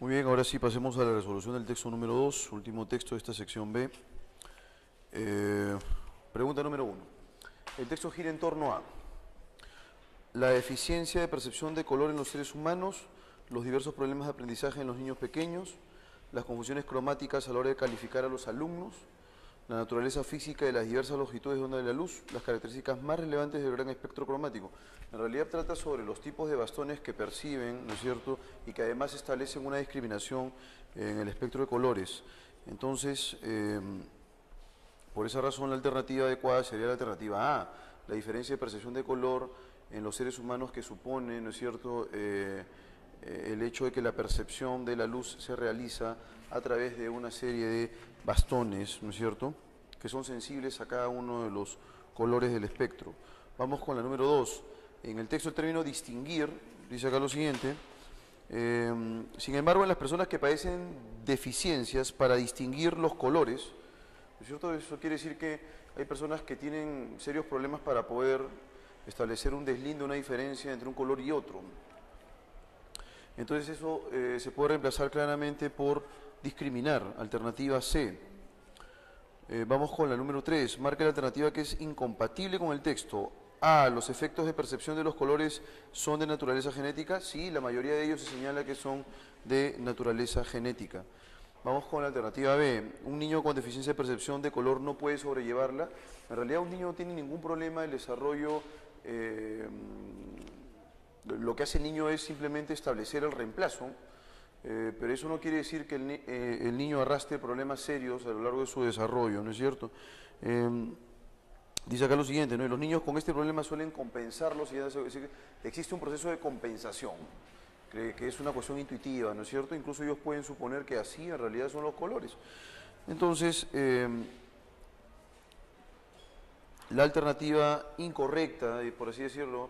Muy bien, ahora sí pasemos a la resolución del texto número 2, último texto de esta sección B. Eh, Pregunta número 1. El texto gira en torno a la deficiencia de percepción de color en los seres humanos, los diversos problemas de aprendizaje en los niños pequeños, las confusiones cromáticas a la hora de calificar a los alumnos, la naturaleza física de las diversas longitudes de onda de la luz, las características más relevantes del gran espectro cromático. En realidad trata sobre los tipos de bastones que perciben, ¿no es cierto?, y que además establecen una discriminación en el espectro de colores. Entonces, por esa razón la alternativa adecuada sería la alternativa A, la diferencia de percepción de color en los seres humanos que supone, ¿no es cierto?, el hecho de que la percepción de la luz se realiza a través de una serie de bastones, ¿no es cierto?, que son sensibles a cada uno de los colores del espectro. Vamos con la número 2. En el texto el término distinguir, dice acá lo siguiente, sin embargo en las personas que padecen deficiencias para distinguir los colores, ¿no es cierto?, eso quiere decir que hay personas que tienen serios problemas para poder establecer un deslinde, una diferencia entre un color y otro. Entonces eso se puede reemplazar claramente por discriminar, alternativa C. Vamos con la número 3. Marca la alternativa que es incompatible con el texto. A. Los efectos de percepción de los colores son de naturaleza genética. Sí, la mayoría de ellos se señala que son de naturaleza genética. Vamos con la alternativa B. Un niño con deficiencia de percepción de color no puede sobrellevarla. En realidad un niño no tiene ningún problema del desarrollo. Lo que hace el niño es simplemente establecer el reemplazo, pero eso no quiere decir que el niño arrastre problemas serios a lo largo de su desarrollo, ¿no es cierto? Dice acá lo siguiente, ¿no? Y los niños con este problema suelen compensarlos y existe un proceso de compensación, que es una cuestión intuitiva, ¿no es cierto? Incluso ellos pueden suponer que así en realidad son los colores. Entonces, la alternativa incorrecta, por así decirlo,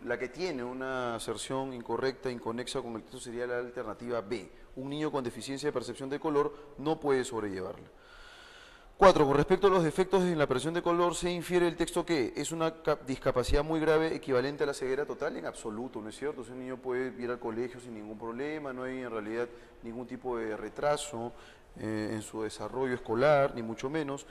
la que tiene una aserción incorrecta, inconexa con el texto sería la alternativa B. Un niño con deficiencia de percepción de color no puede sobrellevarla. 4. Con respecto a los defectos en la percepción de color, se infiere el texto que es una discapacidad muy grave equivalente a la ceguera total. En absoluto, ¿no es cierto? Ese niño puede ir al colegio sin ningún problema, no hay en realidad ningún tipo de retraso en su desarrollo escolar, ni mucho menos.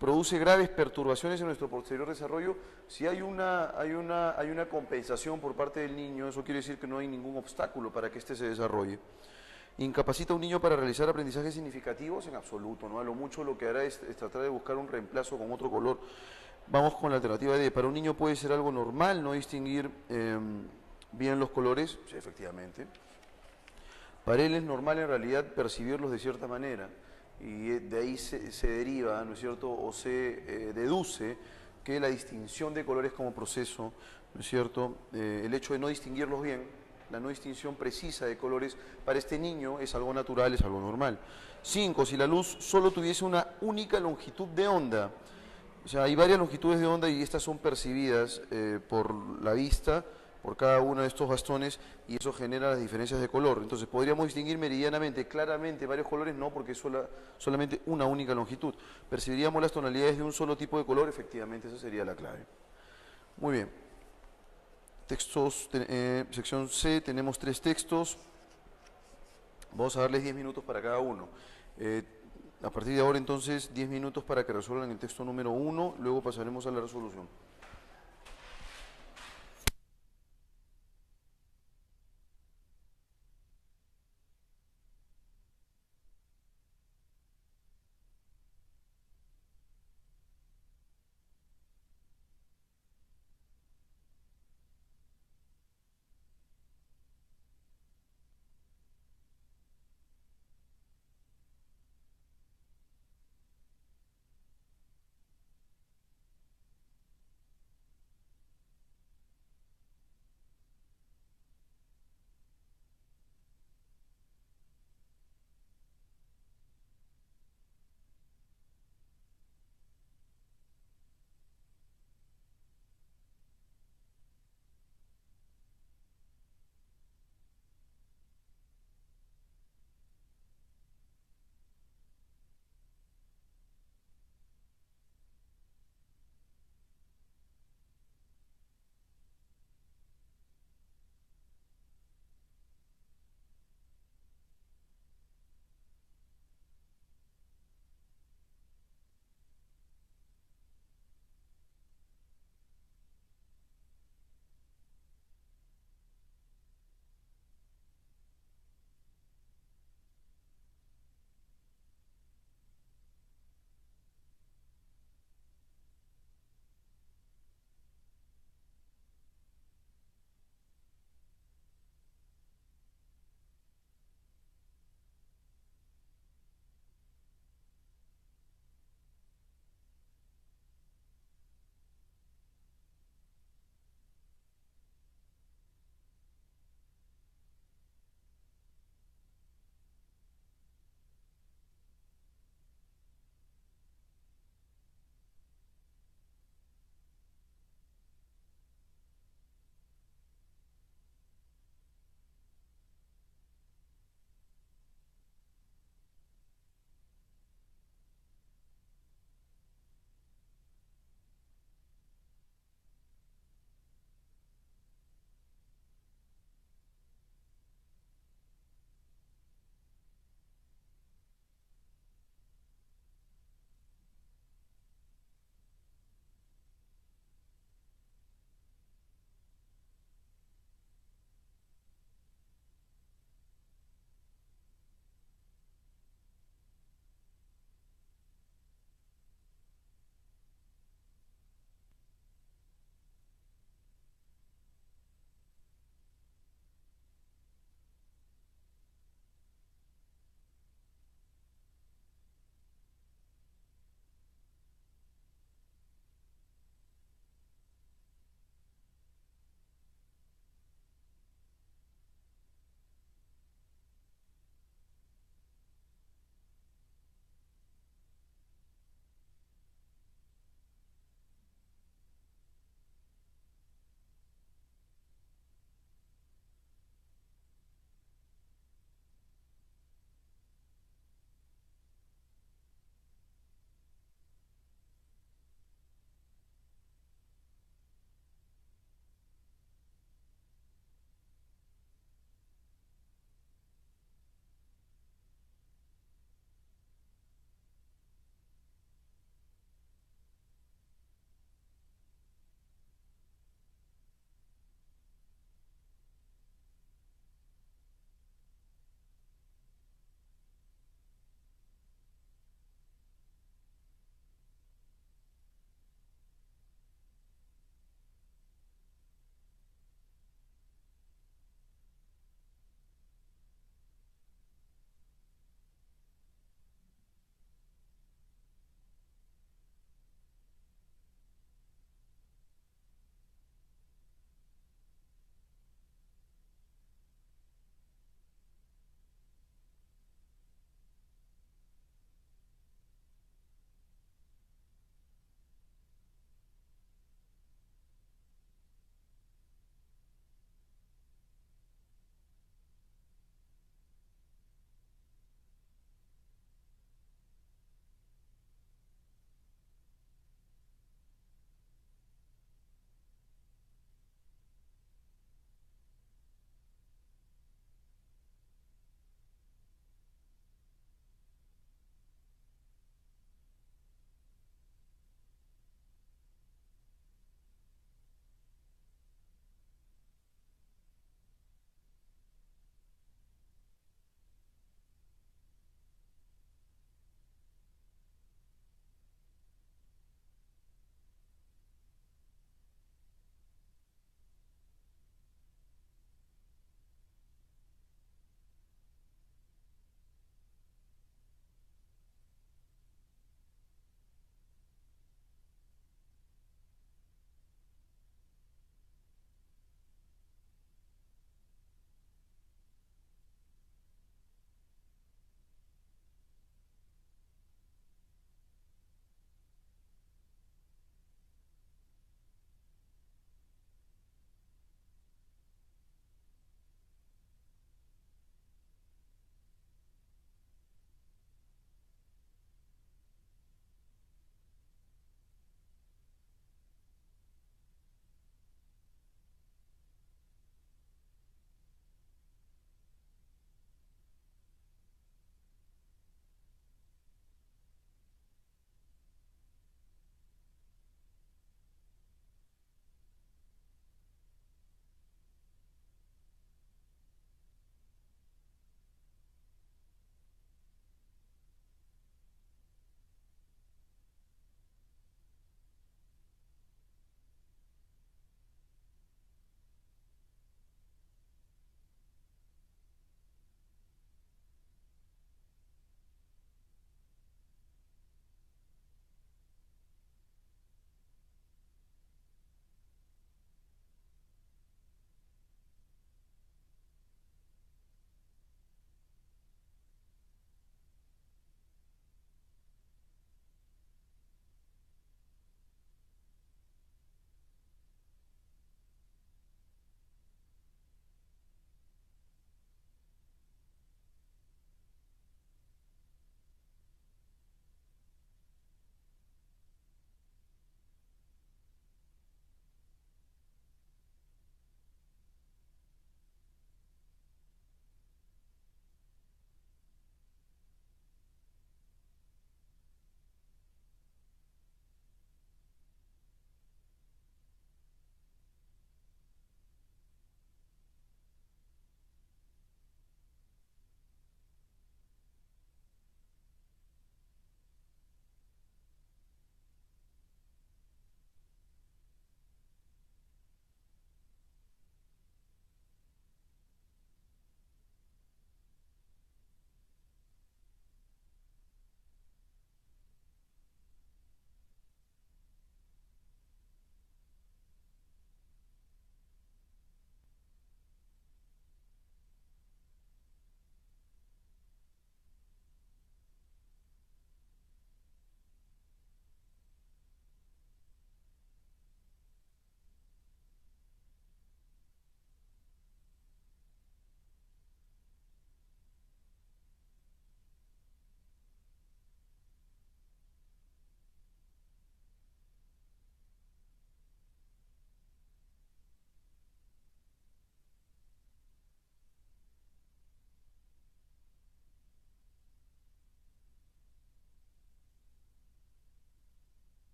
Produce graves perturbaciones en nuestro posterior desarrollo. Si hay una compensación por parte del niño, eso quiere decir que no hay ningún obstáculo para que éste se desarrolle. ¿Incapacita a un niño para realizar aprendizajes significativos? En absoluto, ¿no? A lo mucho lo que hará es tratar de buscar un reemplazo con otro color. Vamos con la alternativa D. Para un niño puede ser algo normal no distinguir bien los colores. Sí, efectivamente. Para él es normal en realidad percibirlos de cierta manera y de ahí se deriva, ¿no es cierto?, o se deduce que la distinción de colores como proceso, ¿no es cierto?, el hecho de no distinguirlos bien, la no distinción precisa de colores, para este niño es algo natural, es algo normal. 5. Si la luz solo tuviese una única longitud de onda, o sea, hay varias longitudes de onda y estas son percibidas por la vista, por cada uno de estos bastones, y eso genera las diferencias de color. Entonces, ¿podríamos distinguir meridianamente, claramente, varios colores? No, porque es solamente una única longitud. ¿Percibiríamos las tonalidades de un solo tipo de color? Efectivamente, esa sería la clave. Muy bien. Textos, sección C, tenemos 3 textos. Vamos a darles 10 minutos para cada uno. A partir de ahora, entonces, 10 minutos para que resuelvan el texto número 1, luego pasaremos a la resolución.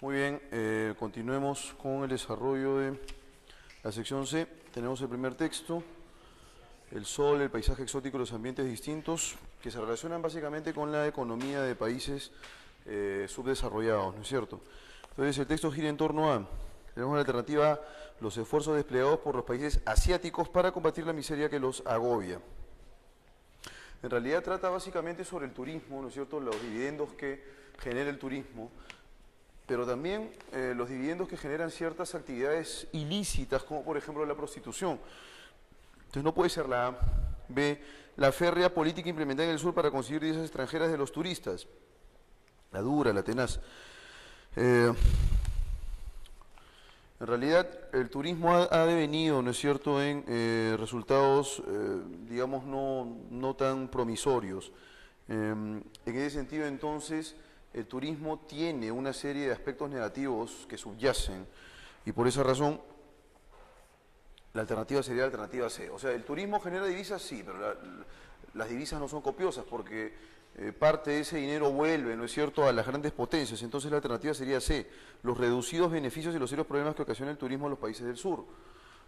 Muy bien, continuemos con el desarrollo de la sección C. Tenemos el primer texto, el sol, el paisaje exótico y los ambientes distintos, que se relacionan básicamente con la economía de países subdesarrollados, ¿no es cierto? Entonces el texto gira en torno a, tenemos la alternativa A, los esfuerzos desplegados por los países asiáticos para combatir la miseria que los agobia. En realidad trata básicamente sobre el turismo, ¿no es cierto?, los dividendos que genera el turismo, pero también los dividendos que generan ciertas actividades ilícitas, como por ejemplo la prostitución. Entonces no puede ser la A. B, la férrea política implementada en el sur para conseguir divisas extranjeras de los turistas. La dura, la tenaz. En realidad, el turismo ha devenido, ¿no es cierto?, en resultados, digamos, no tan promisorios. En ese sentido, entonces, el turismo tiene una serie de aspectos negativos que subyacen y por esa razón la alternativa sería la alternativa C. O sea, el turismo genera divisas, sí, pero las divisas no son copiosas porque parte de ese dinero vuelve, ¿no es cierto?, a las grandes potencias. Entonces la alternativa sería C, los reducidos beneficios y los serios problemas que ocasiona el turismo en los países del sur.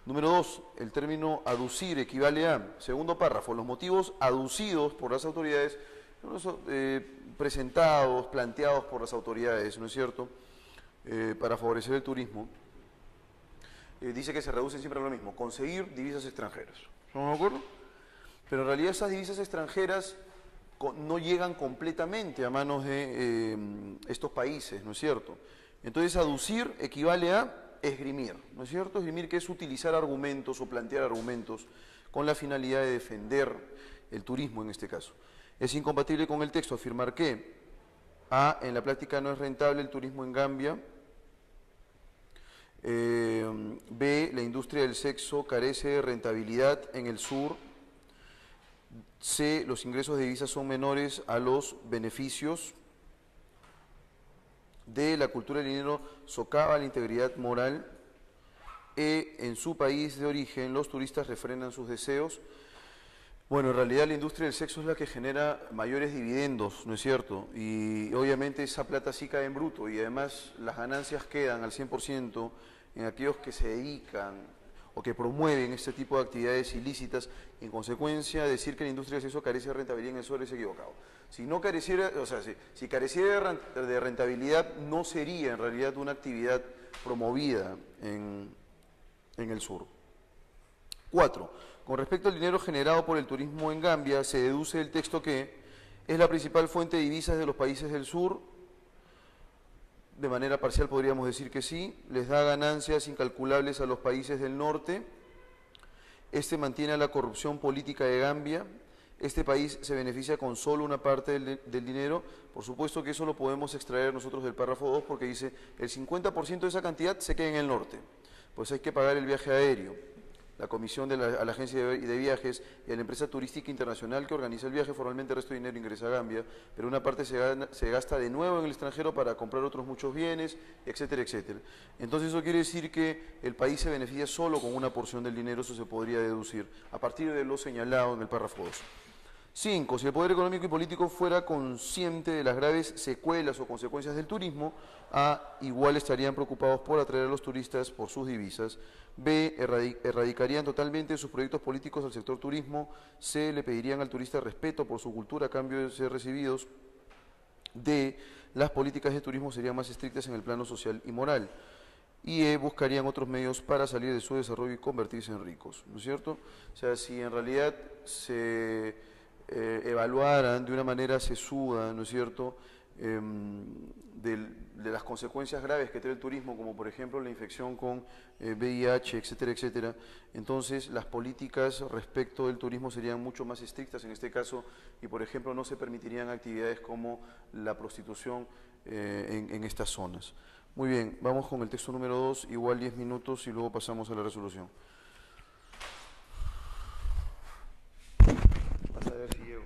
Número 2, el término aducir equivale a, segundo párrafo, los motivos aducidos por las autoridades, presentados, planteados por las autoridades, ¿no es cierto?, para favorecer el turismo. Dice que se reducen siempre a lo mismo, conseguir divisas extranjeras. ¿Estamos de acuerdo? Pero en realidad esas divisas extranjeras no llegan completamente a manos de estos países, ¿no es cierto? Entonces, aducir equivale a esgrimir, ¿no es cierto? Esgrimir, que es utilizar argumentos o plantear argumentos con la finalidad de defender el turismo en este caso. Es incompatible con el texto afirmar que A, en la práctica no es rentable el turismo en Gambia. B, la industria del sexo carece de rentabilidad en el sur. C, los ingresos de divisas son menores a los beneficios. D, la cultura del dinero socava la integridad moral. E, en su país de origen los turistas refrenan sus deseos. Bueno, en realidad la industria del sexo es la que genera mayores dividendos, ¿no es cierto? Y obviamente esa plata sí cae en bruto y además las ganancias quedan al 100% en aquellos que se dedican o que promueven este tipo de actividades ilícitas. En consecuencia, decir que la industria del sexo carece de rentabilidad en el sur es equivocado. Si no careciera, o sea, si careciera de rentabilidad, no sería en realidad una actividad promovida en el sur. 4. Con respecto al dinero generado por el turismo en Gambia, se deduce del texto que es la principal fuente de divisas de los países del sur. De manera parcial podríamos decir que sí, les da ganancias incalculables a los países del norte. Este mantiene la corrupción política de Gambia. Este país se beneficia con solo una parte del dinero. Por supuesto que eso lo podemos extraer nosotros del párrafo 2 porque dice el 50% de esa cantidad se queda en el norte. Pues hay que pagar el viaje aéreo. La comisión a la agencia de viajes y a la empresa turística internacional que organiza el viaje, formalmente el resto de dinero ingresa a Gambia, pero una parte se gasta de nuevo en el extranjero para comprar otros muchos bienes, etcétera, etcétera. Entonces eso quiere decir que el país se beneficia solo con una porción del dinero, eso se podría deducir a partir de lo señalado en el párrafo 2. 5. Si el poder económico y político fuera consciente de las graves secuelas o consecuencias del turismo, A, igual estarían preocupados por atraer a los turistas por sus divisas. B, erradicarían totalmente sus proyectos políticos al sector turismo. C, le pedirían al turista respeto por su cultura a cambio de ser recibidos. D, las políticas de turismo serían más estrictas en el plano social y moral. Y E, buscarían otros medios para salir de su desarrollo y convertirse en ricos, ¿no es cierto? O sea, si en realidad se evaluaran de una manera sesuda, ¿no es cierto?, de las consecuencias graves que trae el turismo, como por ejemplo la infección con VIH, etcétera, etcétera, entonces las políticas respecto del turismo serían mucho más estrictas en este caso y por ejemplo no se permitirían actividades como la prostitución en estas zonas. Muy bien, vamos con el texto número 2, igual 10 minutos y luego pasamos a la resolución. Vas a ver si llego.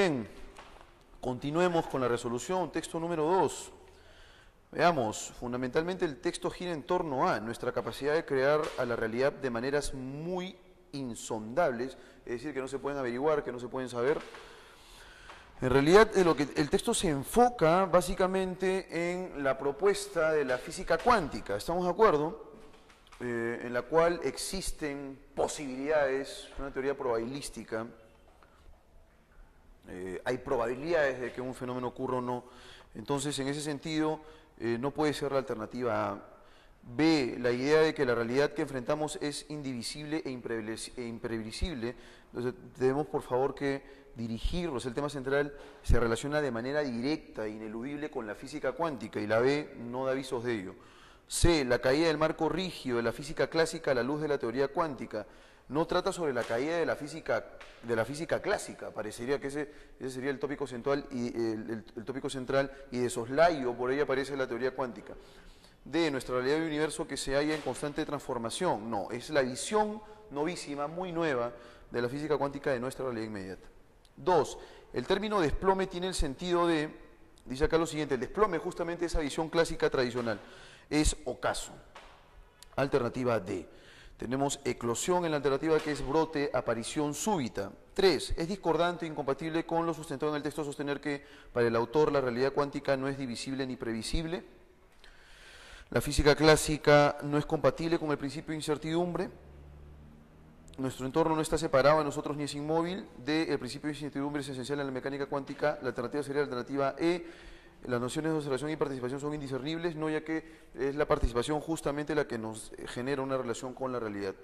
bien, continuemos con la resolución, texto número 2. Veamos, fundamentalmente el texto gira en torno a nuestra capacidad de crear a la realidad de maneras muy insondables, es decir, que no se pueden averiguar, que no se pueden saber. En realidad, el texto se enfoca básicamente en la propuesta de la física cuántica, ¿estamos de acuerdo? En la cual existen posibilidades, una teoría probabilística, hay probabilidades de que un fenómeno ocurra o no. Entonces, en ese sentido, no puede ser la alternativa A. B, la idea de que la realidad que enfrentamos es indivisible e imprevisible. Entonces, debemos, por favor, que dirigirnos. El tema central se relaciona de manera directa e ineludible con la física cuántica y la B no da avisos de ello. C, la caída del marco rígido de la física clásica a la luz de la teoría cuántica. No trata sobre la caída de la física clásica, parecería que ese sería el tópico central el tópico central y de soslayo por ella aparece la teoría cuántica. D, nuestra realidad del universo que se halla en constante transformación. No, es la visión novísima, muy nueva, de la física cuántica de nuestra realidad inmediata. 2, el término desplome tiene el sentido de, dice acá lo siguiente, el desplome justamente esa visión clásica tradicional, es ocaso. Alternativa D. Tenemos eclosión en la alternativa que es brote, aparición súbita. 3. Es discordante e incompatible con lo sustentado en el texto sostener que para el autor la realidad cuántica no es divisible ni previsible. La física clásica no es compatible con el principio de incertidumbre. Nuestro entorno no está separado de nosotros ni es inmóvil. D. El principio de incertidumbre es esencial en la mecánica cuántica. La alternativa sería la alternativa E. Las nociones de observación y participación son indiscernibles, no, ya que es la participación justamente la que nos genera una relación con la realidad.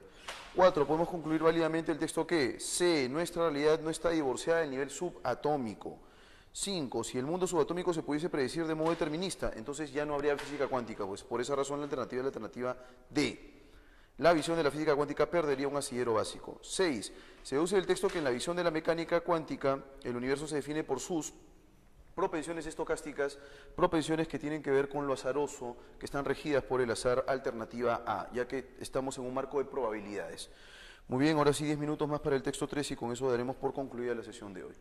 4. Podemos concluir válidamente el texto que C. Nuestra realidad no está divorciada del nivel subatómico. 5. Si el mundo subatómico se pudiese predecir de modo determinista, entonces ya no habría física cuántica, pues por esa razón la alternativa es la alternativa D. La visión de la física cuántica perdería un asidero básico. 6. Se deduce del texto que en la visión de la mecánica cuántica el universo se define por sus propensiones estocásticas, propensiones que tienen que ver con lo azaroso, que están regidas por el azar, alternativa A, ya que estamos en un marco de probabilidades. Muy bien, ahora sí 10 minutos más para el texto 3 y con eso daremos por concluida la sesión de hoy.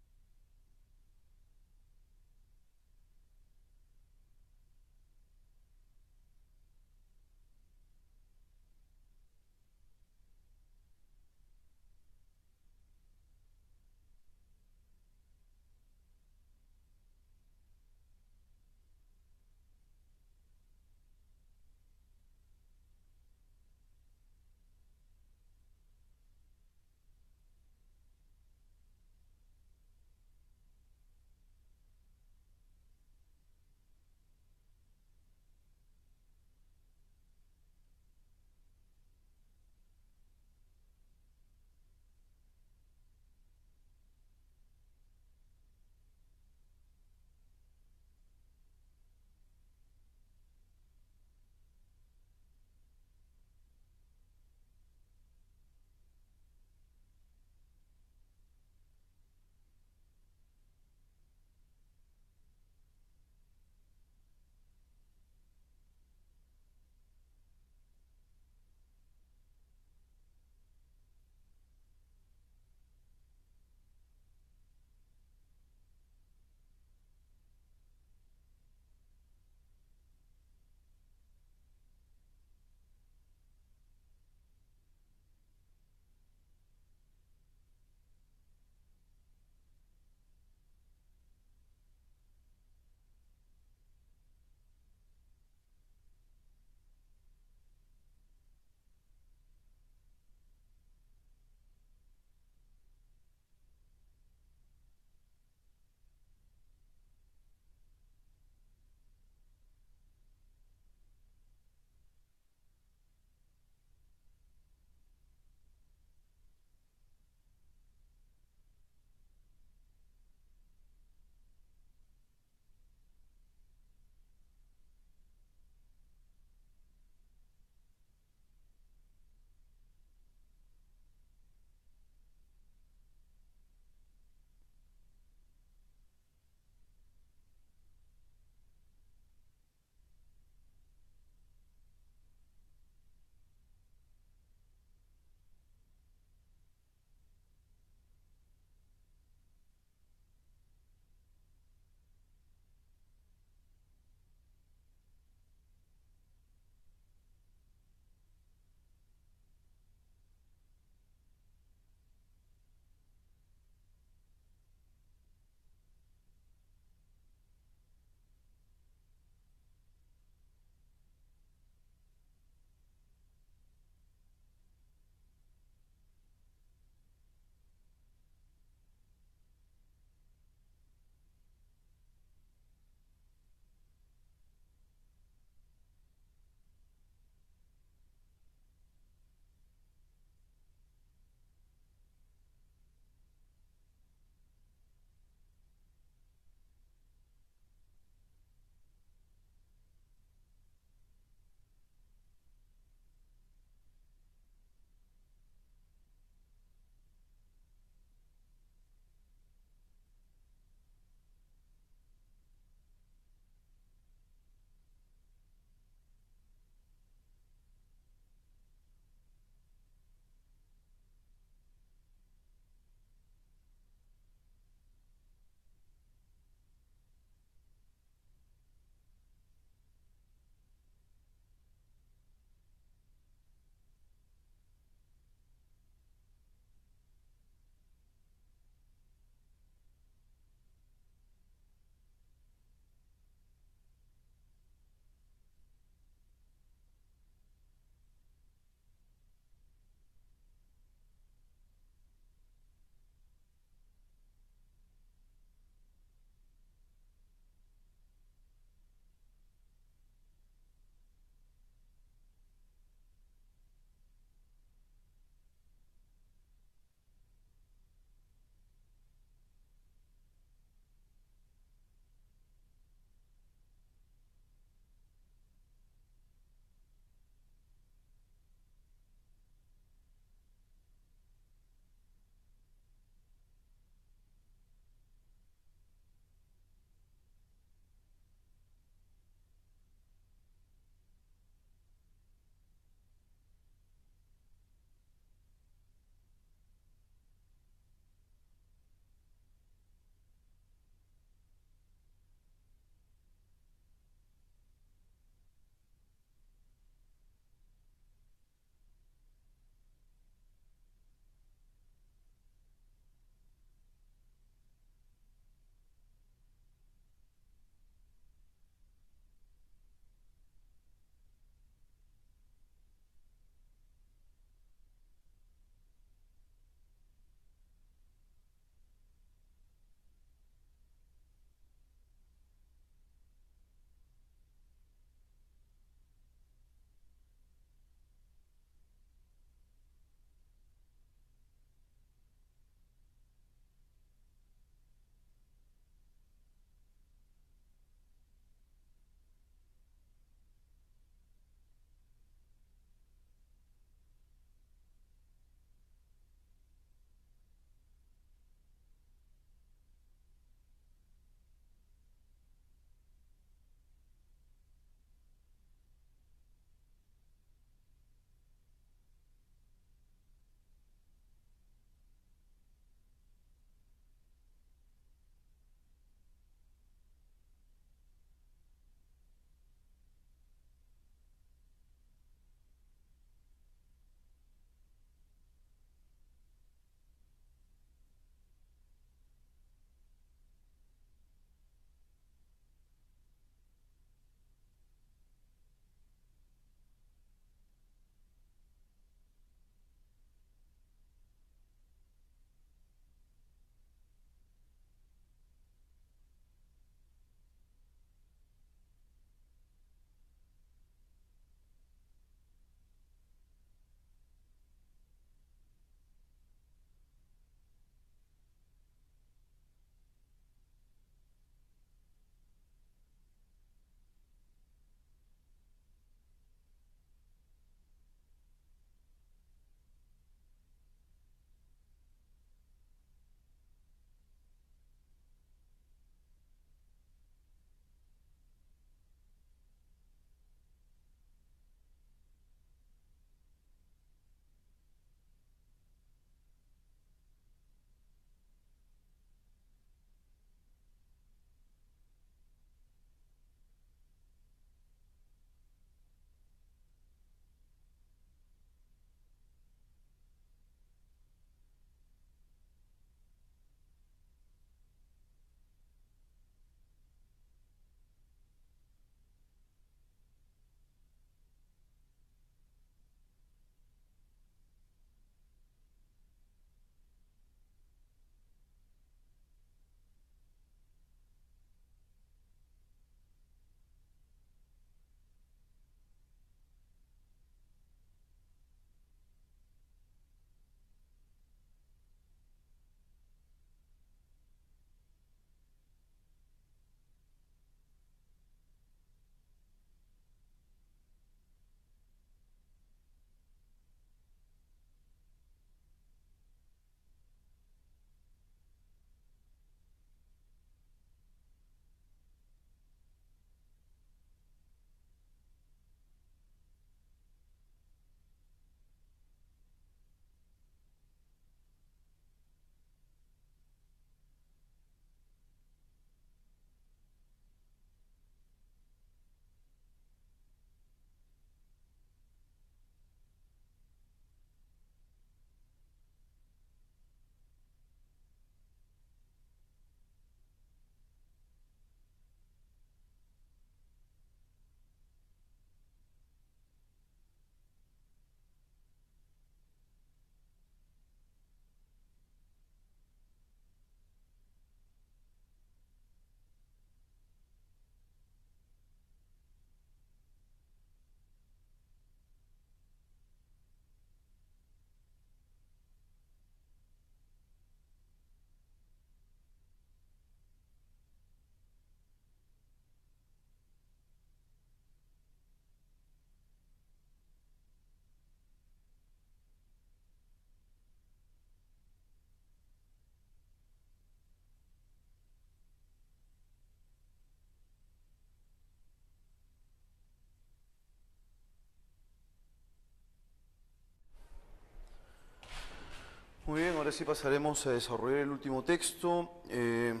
Muy bien, ahora sí pasaremos a desarrollar el último texto. En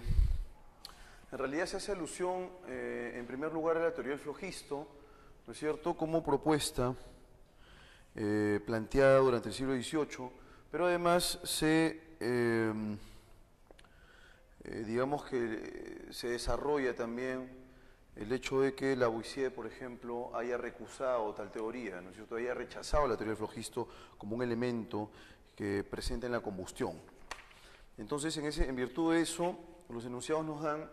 realidad se hace alusión, en primer lugar, a la teoría del flogisto, ¿no es cierto?, como propuesta planteada durante el siglo XVIII, pero además digamos que se desarrolla también el hecho de que Lavoisier, por ejemplo, haya recusado tal teoría, ¿no es cierto?, haya rechazado la teoría del flogisto como un elemento que presenta en la combustión. Entonces, en virtud de eso, los enunciados nos dan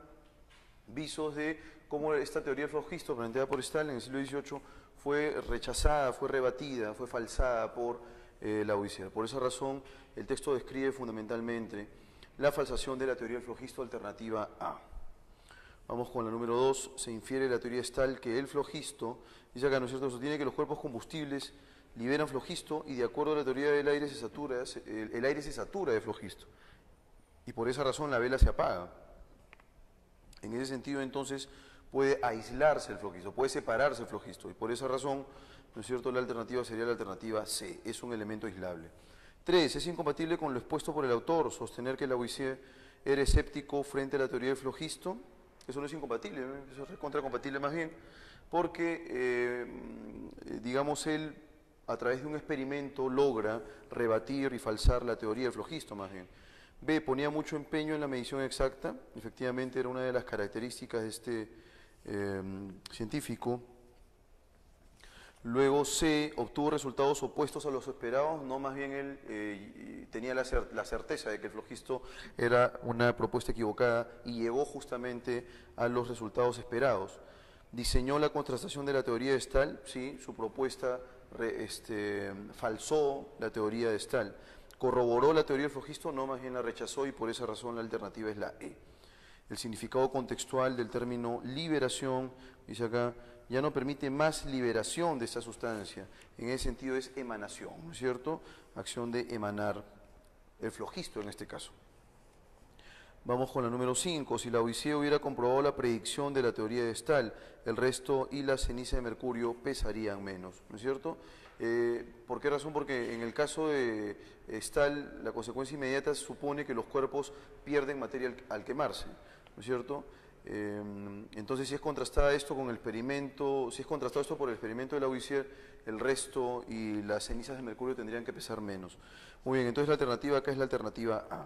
visos de cómo esta teoría del flogisto planteada por Stahl en el siglo XVIII fue rechazada, fue rebatida, fue falsada por Lavoisier. Por esa razón, el texto describe fundamentalmente la falsación de la teoría del flogisto alternativa A. Vamos con la número 2. Se infiere de la teoría de Stahl que el flogisto, dice acá, ¿no es cierto?, sostiene que los cuerpos combustibles liberan flogisto y de acuerdo a la teoría del aire el aire se satura de flogisto. Y por esa razón la vela se apaga. En ese sentido, entonces, puede aislarse el flogisto, puede separarse el flogisto. Y por esa razón, ¿no es cierto?, la alternativa sería la alternativa C, es un elemento aislable. 3. Es incompatible con lo expuesto por el autor, sostener que Lavoisier era escéptico frente a la teoría del flogisto. Eso no es incompatible, ¿no? Eso es contracompatible más bien, porque, digamos, él, a través de un experimento, logra rebatir y falsar la teoría del flogisto más bien. B, ponía mucho empeño en la medición exacta, efectivamente era una de las características de este científico. Luego C, obtuvo resultados opuestos a los esperados, no, más bien él tenía la certeza de que el flogisto era una propuesta equivocada y llegó justamente a los resultados esperados. Diseñó la contrastación de la teoría de Stahl, sí, su propuesta falsó la teoría de Stahl. Corroboró la teoría del flogisto, no, más bien la rechazó y por esa razón la alternativa es la E. El significado contextual del término liberación, dice acá, ya no permite más liberación de esta sustancia. En ese sentido es emanación, ¿no es cierto? Acción de emanar, el flogisto en este caso. Vamos con la número 5. Si Lavoisier hubiera comprobado la predicción de la teoría de Stahl, el resto y la ceniza de mercurio pesarían menos, ¿no es cierto? ¿Por qué razón? Porque en el caso de Stahl, la consecuencia inmediata supone que los cuerpos pierden materia al quemarse, ¿no es cierto? Entonces, si es contrastado esto por el experimento de Lavoisier, el resto y las cenizas de mercurio tendrían que pesar menos. Muy bien, entonces la alternativa acá es la alternativa A.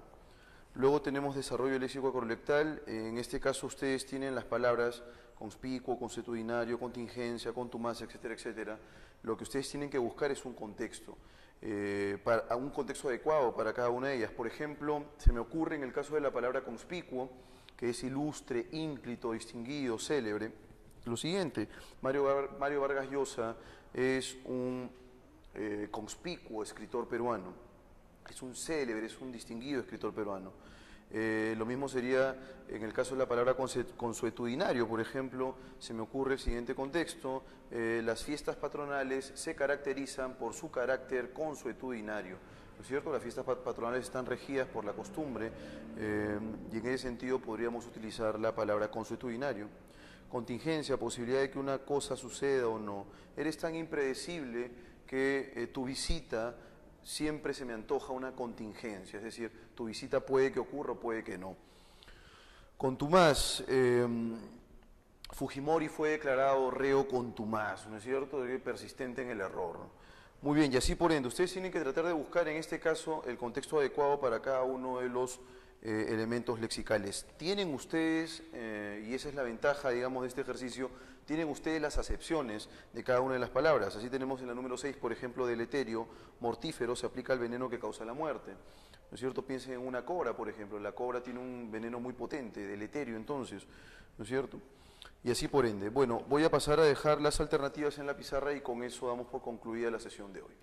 Luego tenemos desarrollo léxico acrolectal. En este caso ustedes tienen las palabras conspicuo, consuetudinario, contingencia, contumacia, etcétera, etcétera. Lo que ustedes tienen que buscar es un contexto, un contexto adecuado para cada una de ellas. Por ejemplo, se me ocurre en el caso de la palabra conspicuo, que es ilustre, ínclito, distinguido, célebre, lo siguiente: Mario Vargas Llosa es un conspicuo escritor peruano. Es un célebre, es un distinguido escritor peruano. Lo mismo sería en el caso de la palabra consuetudinario, por ejemplo, se me ocurre el siguiente contexto: las fiestas patronales se caracterizan por su carácter consuetudinario, ¿no es cierto? Las fiestas patronales están regidas por la costumbre y en ese sentido podríamos utilizar la palabra consuetudinario. Contingencia, posibilidad de que una cosa suceda o no. Eres tan impredecible que tu visita siempre se me antoja una contingencia, es decir, tu visita puede que ocurra o puede que no. Contumaz, Fujimori fue declarado reo contumaz, ¿no es cierto?, persistente en el error. Muy bien, y así por ende, ustedes tienen que tratar de buscar en este caso el contexto adecuado para cada uno de los elementos lexicales. Tienen ustedes, y esa es la ventaja, digamos, de este ejercicio, tienen ustedes las acepciones de cada una de las palabras. Así tenemos en la número 6, por ejemplo, deleterio, mortífero, se aplica al veneno que causa la muerte, ¿no es cierto? Piensen en una cobra, por ejemplo, la cobra tiene un veneno muy potente, deleterio entonces, ¿no es cierto? Y así por ende. Bueno, voy a pasar a dejar las alternativas en la pizarra y con eso damos por concluida la sesión de hoy.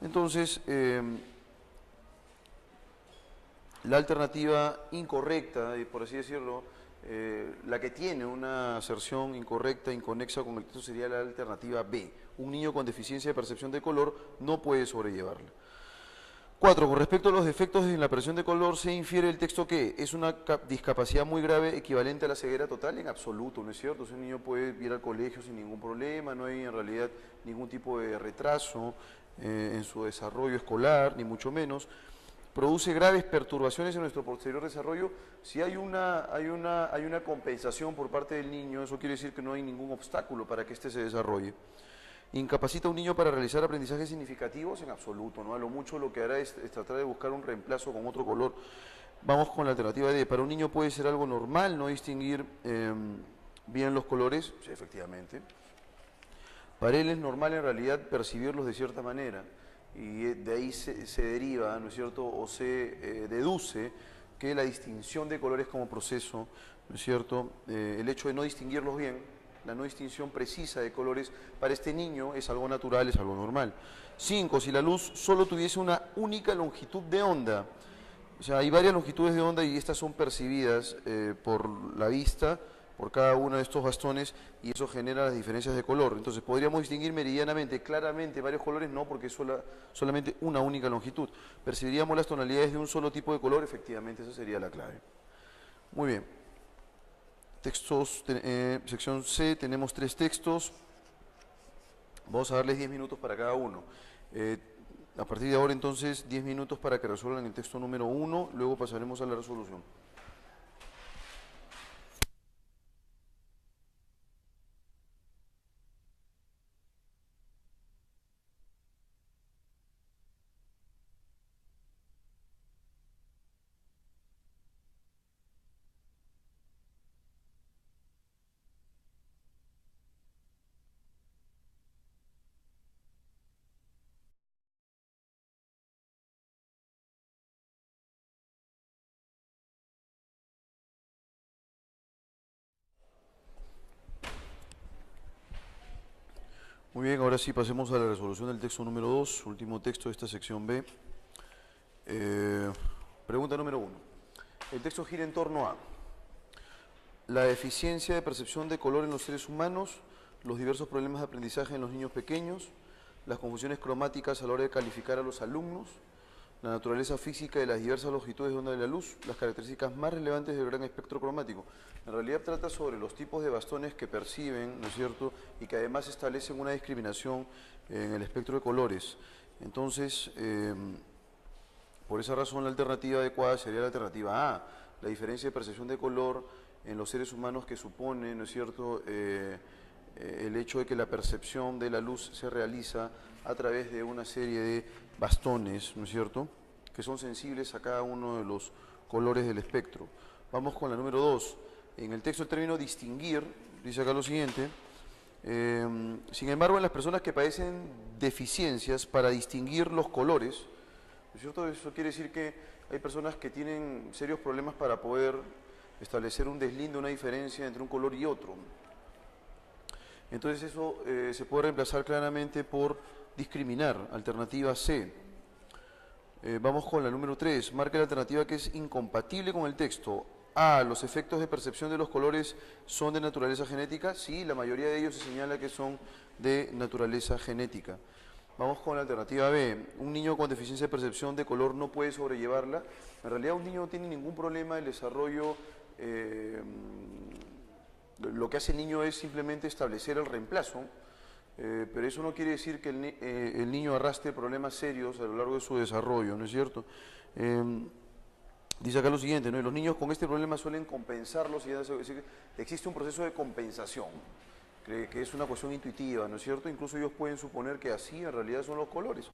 Entonces, la alternativa incorrecta, por así decirlo, la que tiene una aserción incorrecta, inconexa con el texto sería la alternativa B. Un niño con deficiencia de percepción de color no puede sobrellevarla. 4. Con respecto a los defectos en la percepción de color, se infiere el texto que es una discapacidad muy grave equivalente a la ceguera total. En absoluto, ¿no es cierto? Ese niño puede ir al colegio sin ningún problema, no hay en realidad ningún tipo de retraso en su desarrollo escolar, ni mucho menos. Produce graves perturbaciones en nuestro posterior desarrollo. Si hay una compensación por parte del niño, eso quiere decir que no hay ningún obstáculo para que éste se desarrolle. ¿Incapacita a un niño para realizar aprendizajes significativos? En absoluto, ¿no? A lo mucho lo que hará es tratar de buscar un reemplazo con otro color. Vamos con la alternativa D. Para un niño puede ser algo normal no distinguir bien los colores. Sí, efectivamente. Para él es normal en realidad percibirlos de cierta manera y de ahí se deriva, ¿no es cierto?, o se deduce que la distinción de colores como proceso, ¿no es cierto?, el hecho de no distinguirlos bien, la no distinción precisa de colores para este niño es algo natural, es algo normal. 5. Si la luz solo tuviese una única longitud de onda, o sea, hay varias longitudes de onda y estas son percibidas por la vista, por cada uno de estos bastones, y eso genera las diferencias de color. Entonces, ¿podríamos distinguir meridianamente, claramente, varios colores? No, porque es solamente una única longitud. ¿Percibiríamos las tonalidades de un solo tipo de color? Efectivamente, esa sería la clave. Muy bien. Textos, sección C, tenemos 3 textos. Vamos a darles 10 minutos para cada uno. A partir de ahora, entonces, 10 minutos para que resuelvan el texto número 1, luego pasaremos a la resolución. Muy bien, ahora sí pasemos a la resolución del texto número 2, último texto de esta sección B. Pregunta número 1. El texto gira en torno a la deficiencia de percepción de color en los seres humanos, los diversos problemas de aprendizaje en los niños pequeños, las confusiones cromáticas a la hora de calificar a los alumnos, la naturaleza física de las diversas longitudes de onda de la luz, las características más relevantes del gran espectro cromático. En realidad trata sobre los tipos de bastones que perciben, ¿no es cierto?, y que además establecen una discriminación en el espectro de colores. Entonces, por esa razón la alternativa adecuada sería la alternativa A, la diferencia de percepción de color en los seres humanos que supone, ¿no es cierto?, el hecho de que la percepción de la luz se realiza a través de una serie de bastones, ¿no es cierto?, que son sensibles a cada uno de los colores del espectro. Vamos con la número 2. En el texto el término distinguir, dice acá lo siguiente, sin embargo en las personas que padecen deficiencias para distinguir los colores, ¿no es cierto?, eso quiere decir que hay personas que tienen serios problemas para poder establecer un deslinde, una diferencia entre un color y otro. Entonces eso se puede reemplazar claramente por discriminar, alternativa C. Vamos con la número 3. Marca la alternativa que es incompatible con el texto. A. Los efectos de percepción de los colores son de naturaleza genética. Sí, la mayoría de ellos se señala que son de naturaleza genética. Vamos con la alternativa B. Un niño con deficiencia de percepción de color no puede sobrellevarla. En realidad un niño no tiene ningún problema del desarrollo. Lo que hace el niño es simplemente establecer el reemplazo, pero eso no quiere decir que el niño arrastre problemas serios a lo largo de su desarrollo, ¿no es cierto? Dice acá lo siguiente, ¿no? Y los niños con este problema suelen compensarlos y existe un proceso de compensación, que es una cuestión intuitiva, ¿no es cierto? Incluso ellos pueden suponer que así en realidad son los colores.